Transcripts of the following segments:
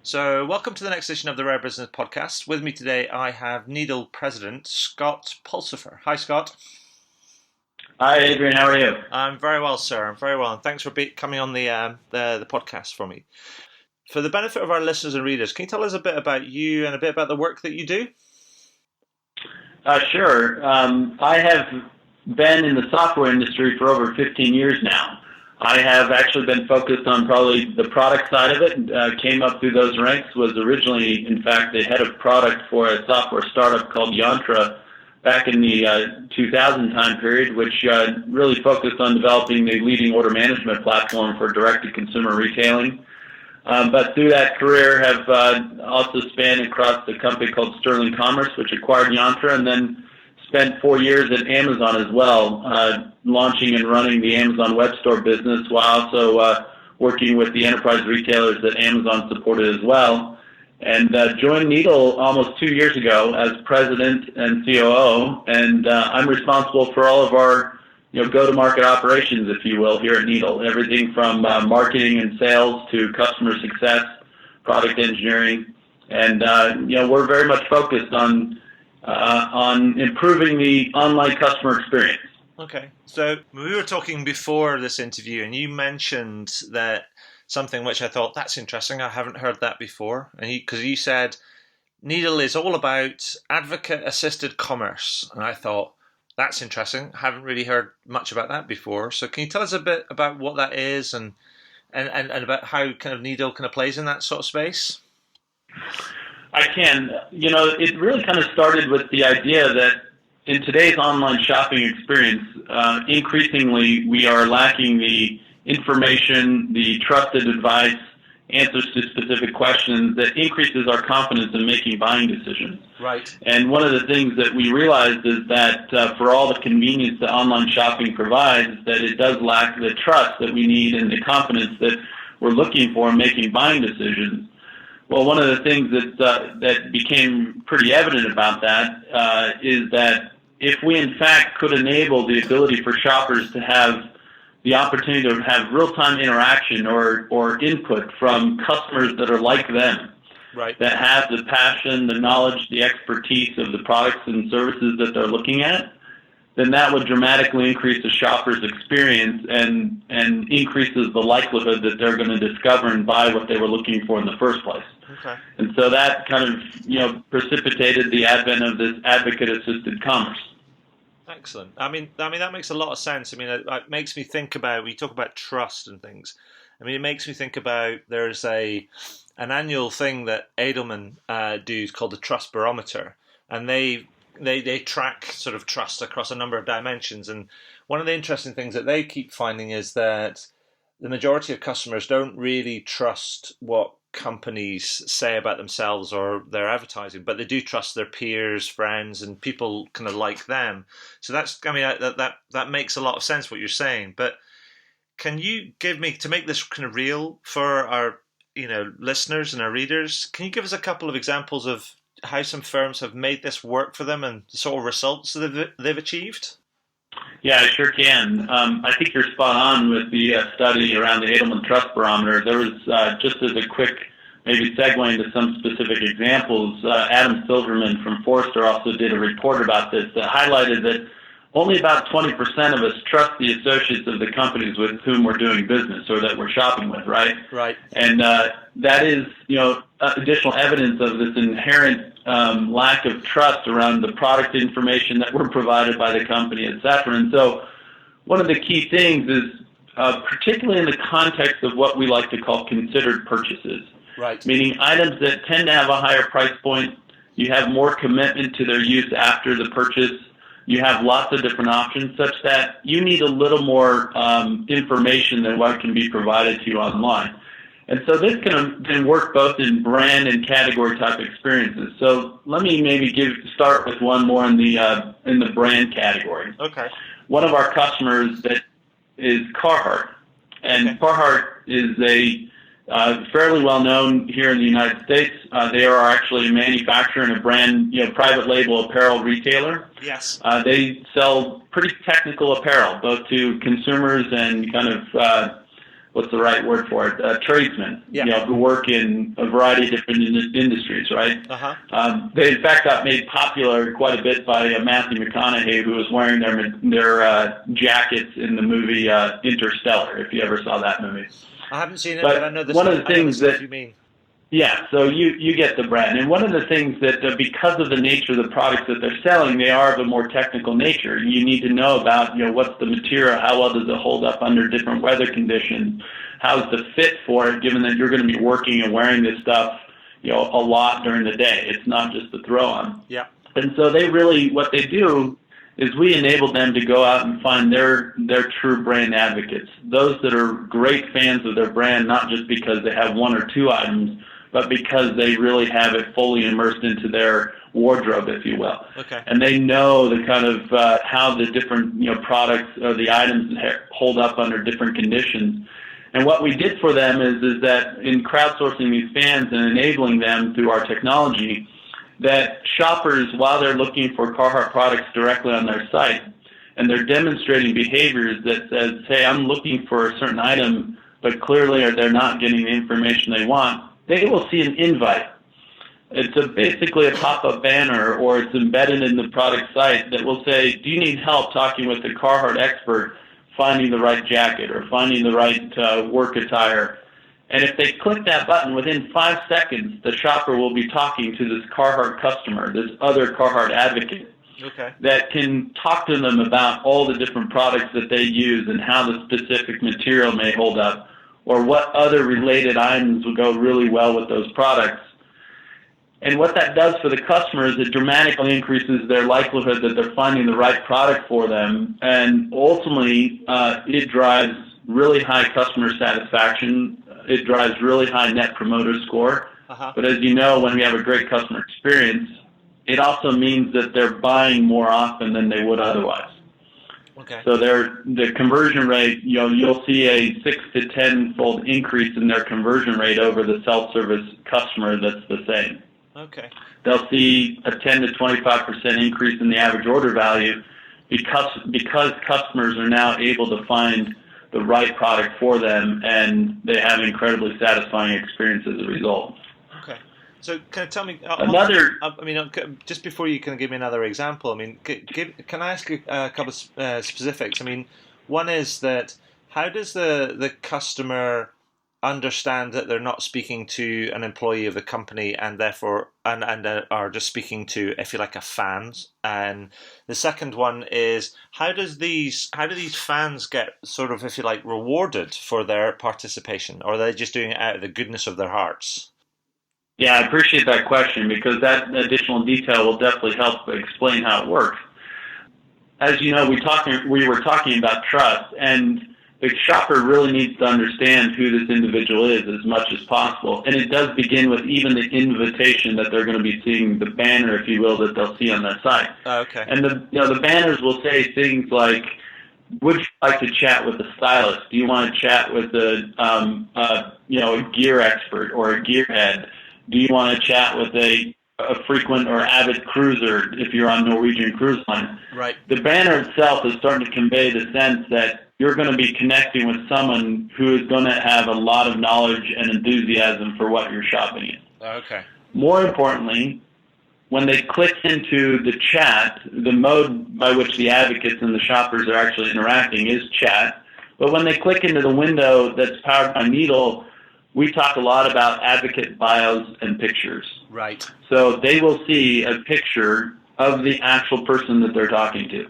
So, welcome to the next edition of the Rare Business Podcast. With me today, I have Needle President Scott Pulsifer. Hi, Scott. Hi, Adrian. How are you? I'm very well, sir. I'm very well, and thanks for coming on the podcast for me. For the benefit of our listeners and readers, can you tell us a bit about you and a bit about the work that you do? Sure. I have been in the software industry for over 15 years now. I have actually been focused on probably the product side of it. Came up through those ranks, was originally, in fact, the head of product for a software startup called Yantra back in the 2000 time period, which really focused on developing the leading order management platform for direct-to-consumer retailing. But through that career have also spanned across a company called Sterling Commerce, which acquired Yantra, and then spent 4 years at Amazon as well, launching and running the Amazon Web Store business while also working with the enterprise retailers that Amazon supported as well. And joined Needle almost 2 years ago as president and COO, and I'm responsible for all of our go-to-market operations, if you will, here at Needle. Everything from marketing and sales to customer success, product engineering, and we're very much focused on improving the online customer experience. Okay, so we were talking before this interview, and you mentioned that something which I thought, that's interesting, I haven't heard that before, and because you said Needle is all about advocate-assisted commerce, and I thought, that's interesting, I haven't really heard much about that before, so can you tell us a bit about what that is and about how kind of Needle kind of plays in that sort of space? I can. It really kind of started with the idea that in today's online shopping experience, increasingly we are lacking the information, the trusted advice, answers to specific questions that increases our confidence in making buying decisions. Right. And one of the things that we realized is that for all the convenience that online shopping provides, that it does lack the trust that we need and the confidence that we're looking for in making buying decisions. Well, one of the things that became pretty evident about that is that if we in fact could enable the ability for shoppers to have the opportunity to have real-time interaction or input from customers that are like them, right, that have the passion, the knowledge, the expertise of the products and services that they're looking at, then that would dramatically increase the shopper's experience and increases the likelihood that they're going to discover and buy what they were looking for in the first place. Okay. And so that kind of precipitated the advent of this advocate-assisted commerce. Excellent. I mean that makes a lot of sense. I mean, it makes me think about, we talk about trust and things. I mean, it makes me think about, there's an annual thing that Edelman do called the Trust Barometer, and they track sort of trust across a number of dimensions. And one of the interesting things that they keep finding is that the majority of customers don't really trust what companies say about themselves or their advertising, but they do trust their peers, friends, and people kind of like them. So that makes a lot of sense what you're saying. But can you give me, to make this kind of real for our listeners and our readers, can you give us a couple of examples of how some firms have made this work for them and the sort of results that they've achieved? Yeah, I sure can. I think you're spot on with the study around the Edelman Trust Barometer. There was, just as a quick maybe segue into some specific examples, Adam Silverman from Forrester also did a report about this that highlighted that only about 20% of us trust the associates of the companies with whom we're doing business or that we're shopping with, right? Right. And that is, additional evidence of this inherent lack of trust around the product information that we're provided by the company, et cetera. And so one of the key things is, particularly in the context of what we like to call considered purchases, right, meaning items that tend to have a higher price point, you have more commitment to their use after the purchase, you have lots of different options such that you need a little more information than what can be provided to you online. And so this can work both in brand and category type experiences. So let me maybe start with one more in the brand category. Okay. One of our customers that is Carhartt, and okay. Carhartt is a fairly well known here in the United States. They are actually a manufacturer and a brand, private label apparel retailer. Yes. They sell pretty technical apparel, both to consumers and kind of what's the right word for it? Tradesmen, Yeah. who work in a variety of different industries, right? Uh-huh. They in fact got made popular quite a bit by Matthew McConaughey, who was wearing their jackets in the movie Interstellar. If you ever saw that movie, I haven't seen it, but I know one of the things that you mean. yeah, so you get the brand. And one of the things that because of the nature of the products that they're selling, they are of a more technical nature. You need to know about, what's the material, how well does it hold up under different weather conditions, how's the fit for it, given that you're going to be working and wearing this stuff, a lot during the day. It's not just a throw on. Yeah. And so what they do is we enable them to go out and find their true brand advocates, those that are great fans of their brand, not just because they have one or two items, but because they really have it fully immersed into their wardrobe, if you will. Okay. And they know the kind of how the different products or the items hold up under different conditions. And what we did for them is that in crowdsourcing these fans and enabling them through our technology, that shoppers, while they're looking for Carhartt products directly on their site, and they're demonstrating behaviors that says, hey, I'm looking for a certain item, but clearly they're not getting the information they want, they will see an invite. It's basically a pop-up banner, or it's embedded in the product site that will say, do you need help talking with the Carhartt expert finding the right jacket or finding the right work attire? And if they click that button, within 5 seconds, the shopper will be talking to this Carhartt customer, this other Carhartt advocate, that can talk to them about all the different products that they use and how the specific material may hold up, or what other related items will go really well with those products. And what that does for the customer is it dramatically increases their likelihood that they're finding the right product for them, and ultimately it drives really high customer satisfaction. It drives really high net promoter score. But as you know, when we have a great customer experience, it also means that they're buying more often than they would otherwise. Okay. So the conversion rate, you'll see a 6 to 10-fold increase in their conversion rate over the self-service customer that's the same. Okay. They'll see a 10 to 25% increase in the average order value because customers are now able to find the right product for them, and they have an incredibly satisfying experience as a result. Okay. So can you tell me just before you can give me another example, can I ask you a couple of specifics? One is that how does the customer understand that they're not speaking to an employee of the company and therefore are just speaking to, if you like, a fans? And the second one is how do these fans get sort of, if you like, rewarded for their participation, or are they just doing it out of the goodness of their hearts? Yeah, I appreciate that question, because that additional detail will definitely help explain how it works. As you know, we were talking about trust, and the shopper really needs to understand who this individual is as much as possible. And it does begin with even the invitation that they're going to be seeing, the banner, if you will, that they'll see on their site. Okay. And the banners will say things like, would you like to chat with a stylist? Do you want to chat with a gear expert or a gearhead? Do you want to chat with a frequent or avid cruiser if you're on Norwegian Cruise Line? Right. The banner itself is starting to convey the sense that you're going to be connecting with someone who is going to have a lot of knowledge and enthusiasm for what you're shopping in. Okay. More importantly, when they click into the chat, the mode by which the advocates and the shoppers are actually interacting is chat. But when they click into the window that's powered by Needle, we talk a lot about advocate bios and pictures. Right. So they will see a picture of the actual person that they're talking to.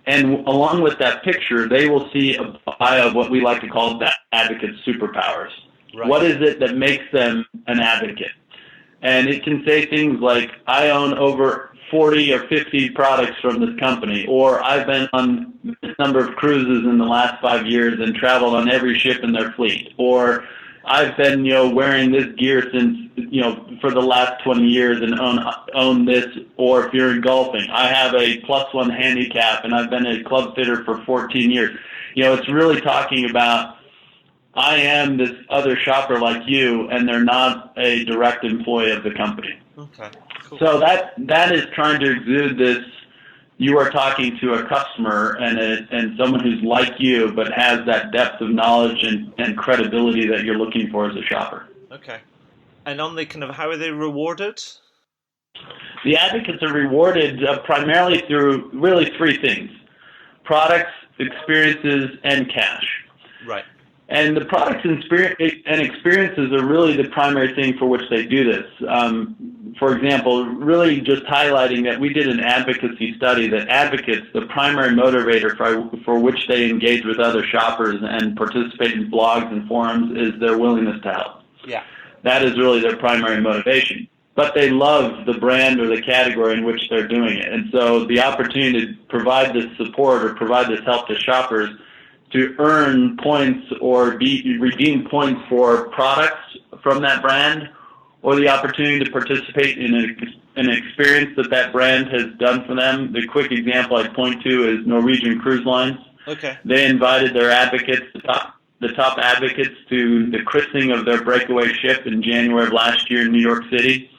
And along with that picture, they will see a bio of what we like to call that advocate's superpowers. Right. What is it that makes them an advocate? And it can say things like, I own over 40 or 50 products from this company, or I've been on this number of cruises in the last 5 years and traveled on every ship in their fleet, or I've been, wearing this gear since, for the last 20 years and own this. Or if you're in golfing, I have a +1 handicap and I've been a club fitter for 14 years. It's really talking about, I am this other shopper like you, and they're not a direct employee of the company. Okay. Cool. So that is trying to exude this you are talking to a customer and someone who's like you but has that depth of knowledge and credibility that you're looking for as a shopper. Okay. And on the kind of, how are they rewarded? The advocates are rewarded primarily through really three things: products, experiences, and cash. Right. And the products and experiences are really the primary thing for which they do this. For example, really just highlighting that we did an advocacy study that advocates, the primary motivator for which they engage with other shoppers and participate in blogs and forums is their willingness to help. Yeah. That is really their primary motivation. But they love the brand or the category in which they're doing it. And so the opportunity to provide this support or provide this help to shoppers to earn points or redeem points for products from that brand, or the opportunity to participate in an experience that brand has done for them. The quick example I'd point to is Norwegian Cruise Lines. Okay. They invited their advocates, the top advocates, to the christening of their breakaway ship in January of last year in New York City.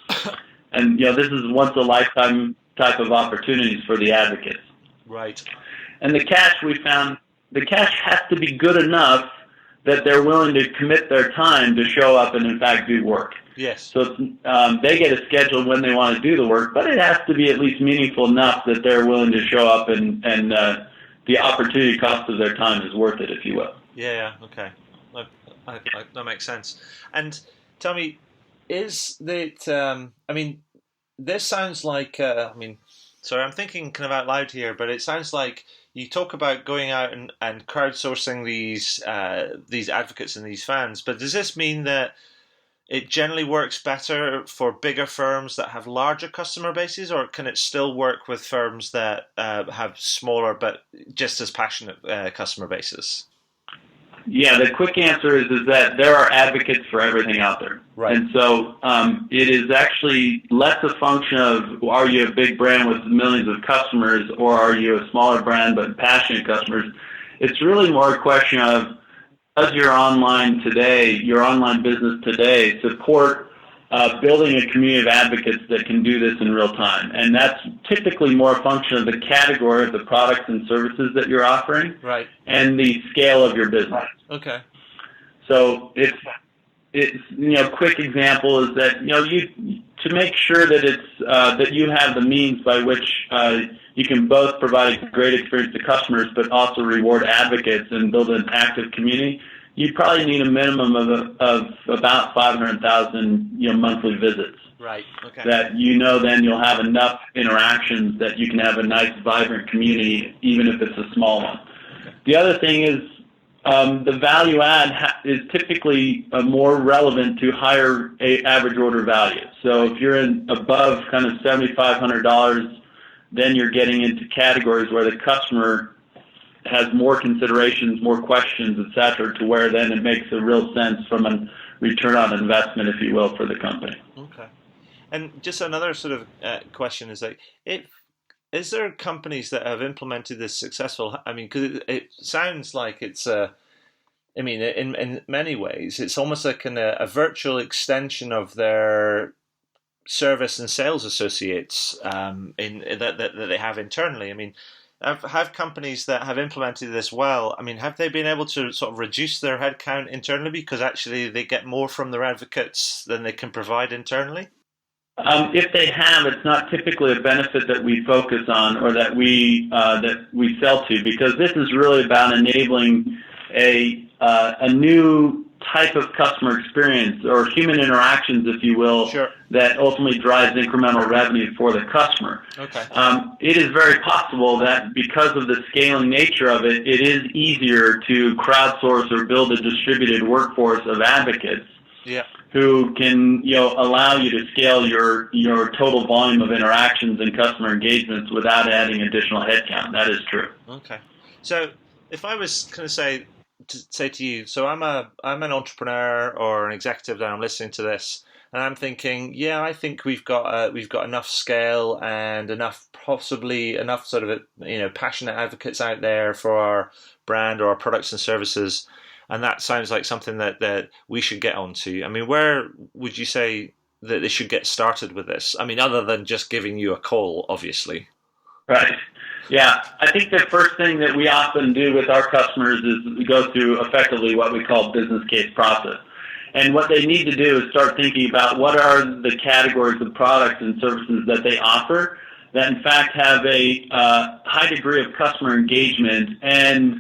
And this is once a lifetime type of opportunities for the advocates. Right. And the cash, we found, the cash has to be good enough that they're willing to commit their time to show up and in fact do work. Yes. So they get a schedule when they want to do the work, but it has to be at least meaningful enough that they're willing to show up and the opportunity cost of their time is worth it, if you will. Yeah, okay. That makes sense. And tell me, is that, this sounds like, sorry, I'm thinking kind of out loud here, but it sounds like you talk about going out and crowdsourcing these advocates and these fans, but does this mean that it generally works better for bigger firms that have larger customer bases, or can it still work with firms that have smaller but just as passionate customer bases? Yeah, the quick answer is that there are advocates for everything out there. Right. And so it is actually less a function of, are you a big brand with millions of customers, or are you a smaller brand but passionate customers? It's really more a question of, does your online business today support building a community of advocates that can do this in real time? And that's typically more a function of the category of the products and services that you're offering, right, and the scale of your business. Okay. So it's quick example is that you to make sure that it's that you have the means by which you can both provide a great experience to customers but also reward advocates and build an active community. You probably need a minimum of about 500,000 monthly visits. Right. Okay. That then you'll have enough interactions that you can have a nice, vibrant community, even if it's a small one. Okay. The other thing is the value add is typically more relevant to higher average order value. So if you're above kind of $7,500, then you're getting into categories where the customer has more considerations, more questions, et cetera, to where then it makes a real sense from a return on investment, if you will, for the company. Okay. And just another sort of question is is there companies that have implemented this successful? I mean, because it sounds like it's in many ways, it's almost like a virtual extension of their service and sales associates that they have internally. I mean, have companies that have implemented this well, have they been able to sort of reduce their headcount internally because actually they get more from their advocates than they can provide internally? If they have, it's not typically a benefit that we focus on or that we sell to, because this is really about enabling a new type of customer experience or human interactions, if you will, sure, that ultimately drives incremental revenue for the customer. Okay. It is very possible that because of the scaling nature of it, it is easier to crowdsource or build a distributed workforce of advocates. Yeah. Who can allow you to scale your total volume of interactions and customer engagements without adding additional headcount. That is true. Okay. So if I was going to say to you, so I'm an entrepreneur or an executive that I'm listening to this, and I'm thinking, yeah, I think we've got enough scale and possibly enough sort of passionate advocates out there for our brand or our products and services. And that sounds like something that we should get onto. Where would you say that they should get started with this? Other than just giving you a call, obviously. Right. Yeah, I think the first thing that we often do with our customers is we go through effectively what we call business case process. And what they need to do is start thinking about what are the categories of products and services that they offer that in fact have a high degree of customer engagement and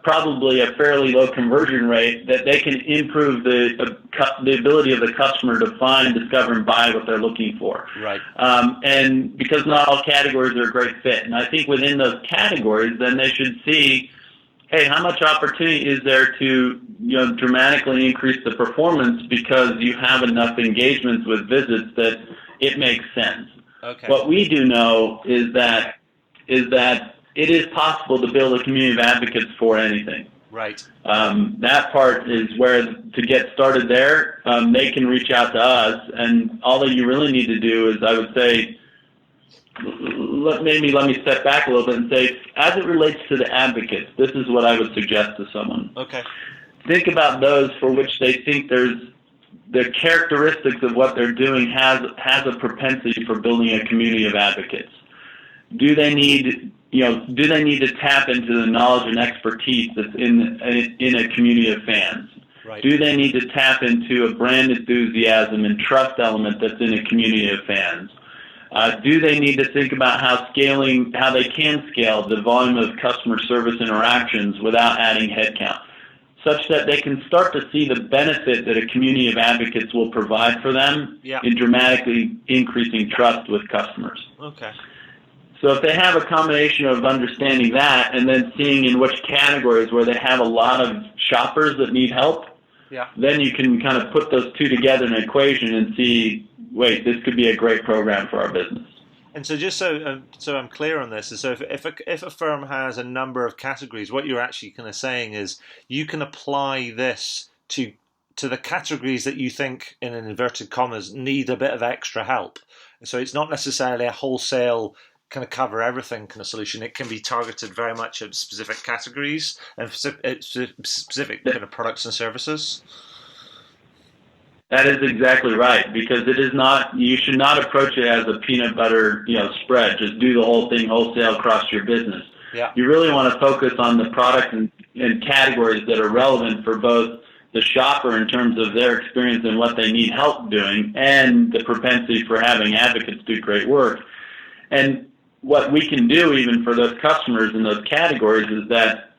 probably a fairly low conversion rate that they can improve the ability of the customer to find, discover, and buy what they're looking for. Right. And because not all categories are a great fit. And I think within those categories, then they should see, hey, how much opportunity is there to dramatically increase the performance because you have enough engagements with visits that it makes sense. Okay. What we do know is that it is possible to build a community of advocates for anything. Right. That part is where, to get started there, they can reach out to us, and all that you really need to do is, I would say, let me step back a little bit and say, as it relates to the advocates, this is what I would suggest to someone. Okay. Think about those for which they think the characteristics of what they're doing has a propensity for building a community of advocates. Do they need to tap into the knowledge and expertise that's in a community of fans? Right. Do they need to tap into a brand enthusiasm and trust element that's in a community of fans? Do they need to think about how they can scale the volume of customer service interactions without adding headcount, such that they can start to see the benefit that a community of advocates will provide for them in dramatically increasing trust with customers. Okay. So if they have a combination of understanding that and then seeing in which categories where they have a lot of shoppers that need help, then you can kind of put those two together in an equation and see, wait, this could be a great program for our business. And so just so I'm clear on this, so if a firm has a number of categories, what you're actually kind of saying is you can apply this to the categories that you think, in inverted commas, need a bit of extra help. So it's not necessarily a wholesale kind of cover everything kind of solution. It can be targeted very much at specific categories and specific kind of products and services. That is exactly right, because it is not. You should not approach it as a peanut butter, spread. Just do the whole thing wholesale across your business. Yeah. You really want to focus on the products and categories that are relevant for both the shopper in terms of their experience and what they need help doing, and the propensity for having advocates do great work. And what we can do, even for those customers in those categories, is that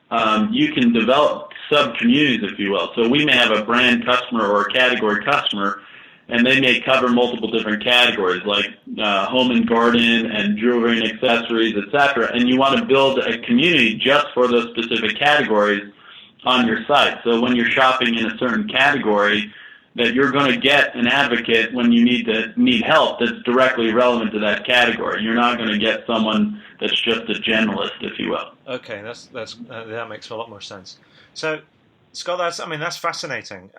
you can develop sub-communities, if you will. So we may have a brand customer or a category customer, and they may cover multiple different categories like home and garden and jewelry and accessories, etc. And you want to build a community just for those specific categories on your site. So when you're shopping in a certain category, that you're going to get an advocate when you need help that's directly relevant to that category. You're not going to get someone that's just a generalist, if you will. Okay, that makes a lot more sense. So, Scott, that's fascinating.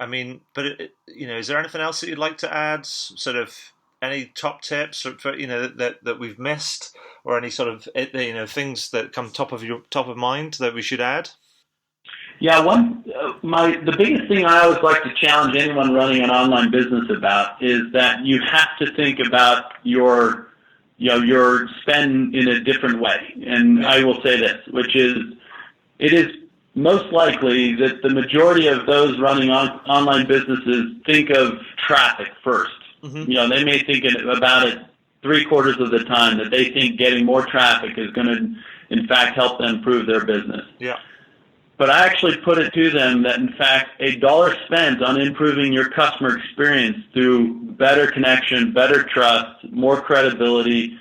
But is there anything else that you'd like to add? Sort of any top tips, that we've missed, or any sort of things that come top of mind that we should add? Yeah, the biggest thing I always like to challenge anyone running an online business about is that you have to think about your spend in a different way. And I will say this, which is, it is most likely that the majority of those running online businesses think of traffic first. Mm-hmm. They may think about it 3/4 of the time, that they think getting more traffic is going to, in fact, help them improve their business. Yeah. But I actually put it to them that, in fact, $1 spent on improving your customer experience through better connection, better trust, more credibility,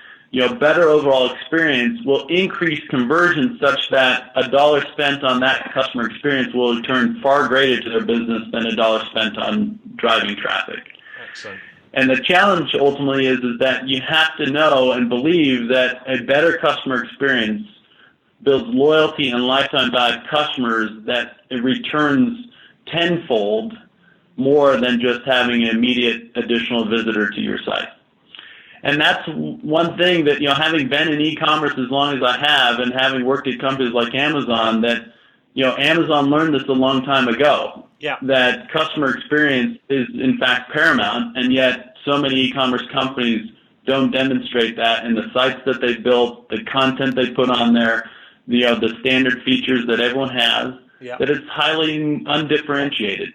better overall experience will increase conversion such that $1 spent on that customer experience will return far greater to their business than $1 spent on driving traffic. Excellent. And the challenge ultimately is that you have to know and believe that a better customer experience builds loyalty and lifetime value customers that it returns tenfold more than just having an immediate additional visitor to your site. And that's one thing that, having been in e-commerce as long as I have and having worked at companies like Amazon, that, Amazon learned this a long time ago. Yeah. That customer experience is, in fact, paramount, and yet so many e-commerce companies don't demonstrate that in the sites that they built, the content they put on there, the standard features that everyone has, that it's highly undifferentiated.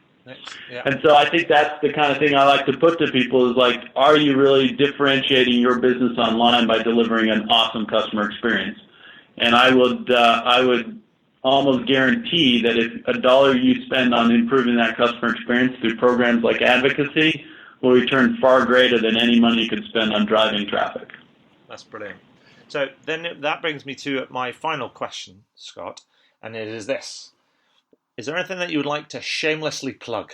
Yeah. And so I think that's the kind of thing I like to put to people is like, are you really differentiating your business online by delivering an awesome customer experience? And I would almost guarantee that if $1 you spend on improving that customer experience through programs like advocacy will return far greater than any money you could spend on driving traffic. That's brilliant. So then that brings me to my final question, Scott, and it is this. Is there anything that you would like to shamelessly plug?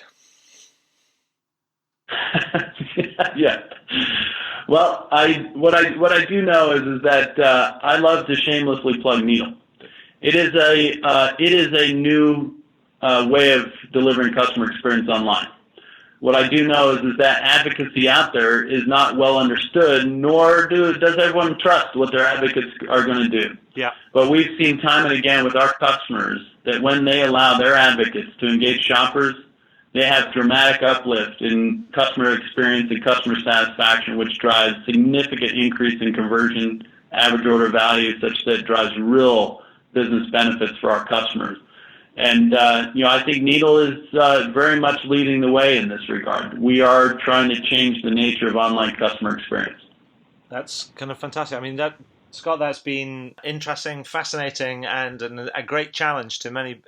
Yeah. Well, what I do know is that I love to shamelessly plug Needle. It is a new way of delivering customer experience online. What I do know is that advocacy out there is not well understood, nor does everyone trust what their advocates are going to do. Yeah. But we've seen time and again with our customers that when they allow their advocates to engage shoppers, they have dramatic uplift in customer experience and customer satisfaction, which drives significant increase in conversion, average order value, such that it drives real business benefits for our customers. And, I think Needle is very much leading the way in this regard. We are trying to change the nature of online customer experience. That's kind of fantastic. I mean, Scott, that's been interesting, fascinating, and a great challenge to many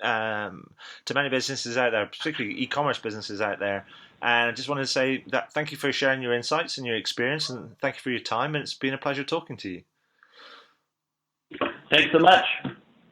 businesses out there, particularly e-commerce businesses out there. And I just wanted to say that thank you for sharing your insights and your experience, and thank you for your time. And it's been a pleasure talking to you. Thanks so much.